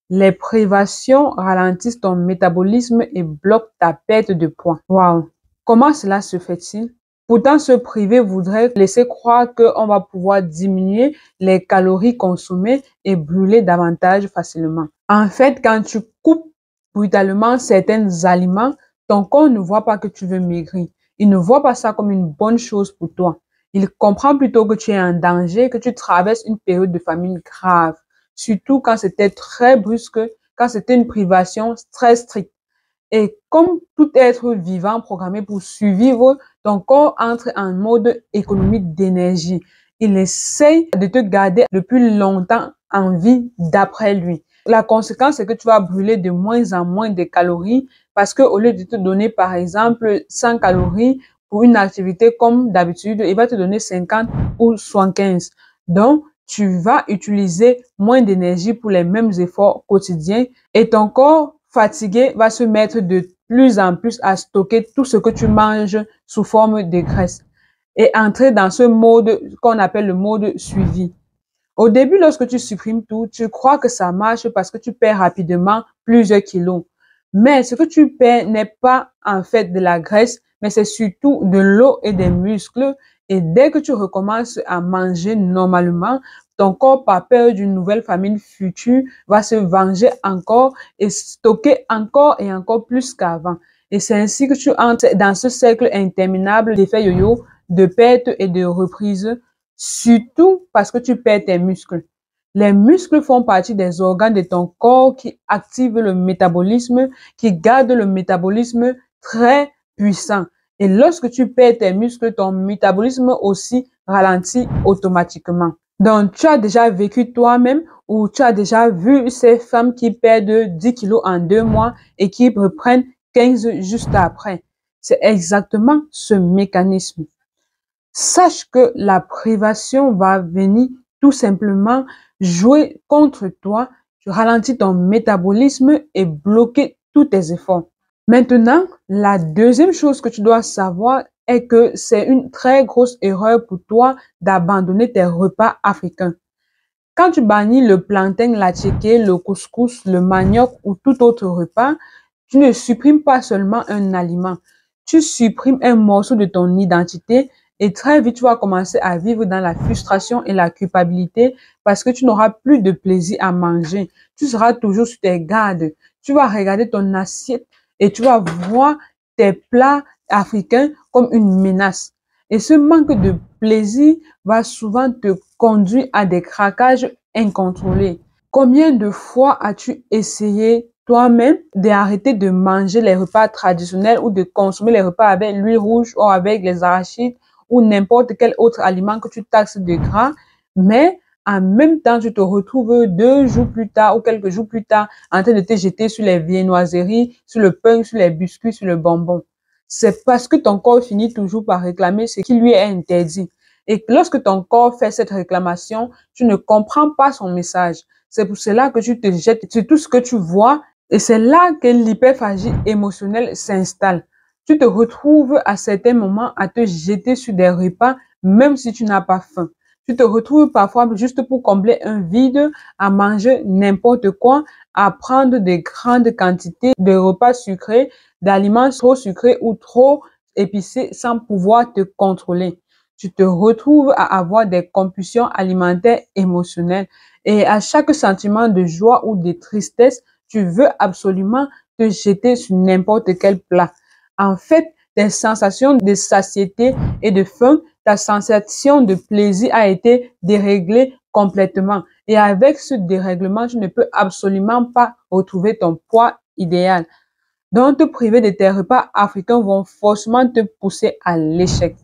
Les privations ralentissent ton métabolisme et bloquent ta perte de poids. Waouh! Comment cela se fait-il? Pourtant, se priver voudrait laisser croire qu'on va pouvoir diminuer les calories consommées et brûler davantage facilement. En fait, quand tu coupes brutalement certains aliments, ton corps ne voit pas que tu veux maigrir. Il ne voit pas ça comme une bonne chose pour toi. Il comprend plutôt que tu es en danger, que tu traverses une période de famine grave. Surtout quand c'était très brusque, quand c'était une privation très stricte. Et comme tout être vivant programmé pour survivre, ton corps entre en mode économique d'énergie. Il essaye de te garder le plus longtemps en vie d'après lui. La conséquence, c'est que tu vas brûler de moins en moins de calories parce que au lieu de te donner, par exemple, 100 calories pour une activité comme d'habitude, il va te donner 50 ou 75. Donc, tu vas utiliser moins d'énergie pour les mêmes efforts quotidiens et ton corps fatigué va se mettre de plus en plus à stocker tout ce que tu manges sous forme de graisse et entrer dans ce mode qu'on appelle le mode suivi. Au début, lorsque tu supprimes tout, tu crois que ça marche parce que tu perds rapidement plusieurs kilos. Mais ce que tu perds n'est pas en fait de la graisse, mais c'est surtout de l'eau et des muscles. Et dès que tu recommences à manger normalement, ton corps, par peur d'une nouvelle famine future, va se venger encore et stocker encore et encore plus qu'avant. Et c'est ainsi que tu entres dans ce cercle interminable d'effets yo-yo, de perte et de reprise, surtout parce que tu perds tes muscles. Les muscles font partie des organes de ton corps qui activent le métabolisme, qui gardent le métabolisme très puissant. Et lorsque tu perds tes muscles, ton métabolisme aussi ralentit automatiquement. Donc, tu as déjà vécu toi-même ou tu as déjà vu ces femmes qui perdent 10 kilos en 2 mois et qui reprennent 15 juste après. C'est exactement ce mécanisme. Sache que la privation va venir tout simplement jouer contre toi, ralentir ton métabolisme et bloquer tous tes efforts. Maintenant, la deuxième chose que tu dois savoir est que c'est une très grosse erreur pour toi d'abandonner tes repas africains. Quand tu bannis le plantain, la tchéké, le couscous, le manioc ou tout autre repas, tu ne supprimes pas seulement un aliment, tu supprimes un morceau de ton identité et très vite tu vas commencer à vivre dans la frustration et la culpabilité parce que tu n'auras plus de plaisir à manger. Tu seras toujours sur tes gardes. Tu vas regarder ton assiette et tu vas voir tes plats africains comme une menace. Et ce manque de plaisir va souvent te conduire à des craquages incontrôlés. Combien de fois as-tu essayé toi-même d'arrêter de manger les repas traditionnels ou de consommer les repas avec l'huile rouge ou avec les arachides ou n'importe quel autre aliment que tu taxes de gras, mais en même temps, tu te retrouves 2 jours plus tard ou quelques jours plus tard en train de te jeter sur les viennoiseries, sur le pain, sur les biscuits, sur le bonbon. C'est parce que ton corps finit toujours par réclamer ce qui lui est interdit. Et lorsque ton corps fait cette réclamation, tu ne comprends pas son message. C'est pour cela que tu te jettes sur tout ce que tu vois et c'est là que l'hyperphagie émotionnelle s'installe. Tu te retrouves à certains moments à te jeter sur des repas même si tu n'as pas faim. Tu te retrouves parfois juste pour combler un vide à manger n'importe quoi, à prendre de grandes quantités de repas sucrés, d'aliments trop sucrés ou trop épicés sans pouvoir te contrôler. Tu te retrouves à avoir des compulsions alimentaires émotionnelles et à chaque sentiment de joie ou de tristesse, tu veux absolument te jeter sur n'importe quel plat. En fait, tes sensations de satiété et de faim, ta sensation de plaisir a été déréglée complètement. Et avec ce dérèglement, tu ne peux absolument pas retrouver ton poids idéal. Donc, te priver de tes repas africains vont forcément te pousser à l'échec.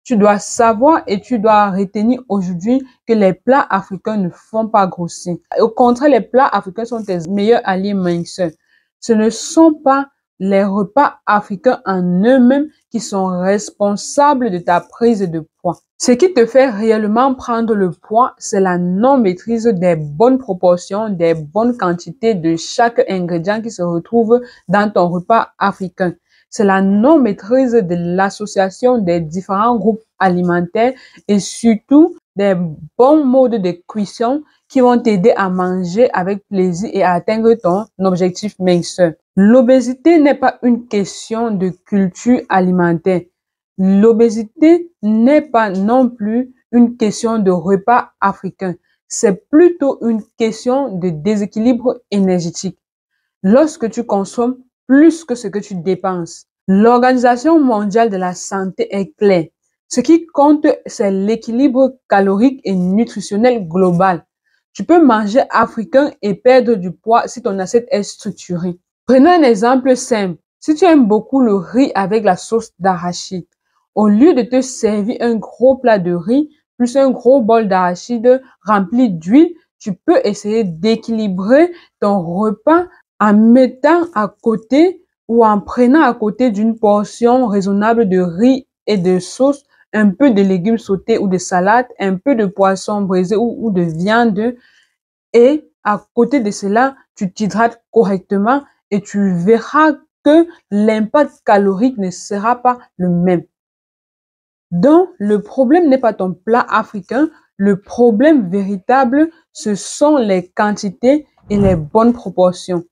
Tu dois savoir et tu dois retenir aujourd'hui que les plats africains ne font pas grossir. Au contraire, les plats africains sont tes meilleurs alliés minceurs. Ce ne sont pas les repas africains en eux-mêmes qui sont responsables de ta prise de poids. Ce qui te fait réellement prendre le poids, c'est la non-maîtrise des bonnes proportions, des bonnes quantités de chaque ingrédient qui se retrouve dans ton repas africain. C'est la non-maîtrise de l'association des différents groupes alimentaires et surtout des bons modes de cuisson qui vont t'aider à manger avec plaisir et à atteindre ton objectif minceur. L'obésité n'est pas une question de culture alimentaire. L'obésité n'est pas non plus une question de repas africain. C'est plutôt une question de déséquilibre énergétique. Lorsque tu consommes plus que ce que tu dépenses, l'Organisation mondiale de la santé est claire. Ce qui compte, c'est l'équilibre calorique et nutritionnel global. Tu peux manger africain et perdre du poids si ton assiette est structurée. Prenons un exemple simple. Si tu aimes beaucoup le riz avec la sauce d'arachide, au lieu de te servir un gros plat de riz plus un gros bol d'arachide rempli d'huile, tu peux essayer d'équilibrer ton repas en mettant à côté ou en prenant à côté d'une portion raisonnable de riz et de sauce, un peu de légumes sautés ou de salade, un peu de poisson braisé ou de viande. Et à côté de cela, tu t'hydrates correctement et tu verras que l'impact calorique ne sera pas le même. Donc, le problème n'est pas ton plat africain. Le problème véritable, ce sont les quantités et les bonnes proportions.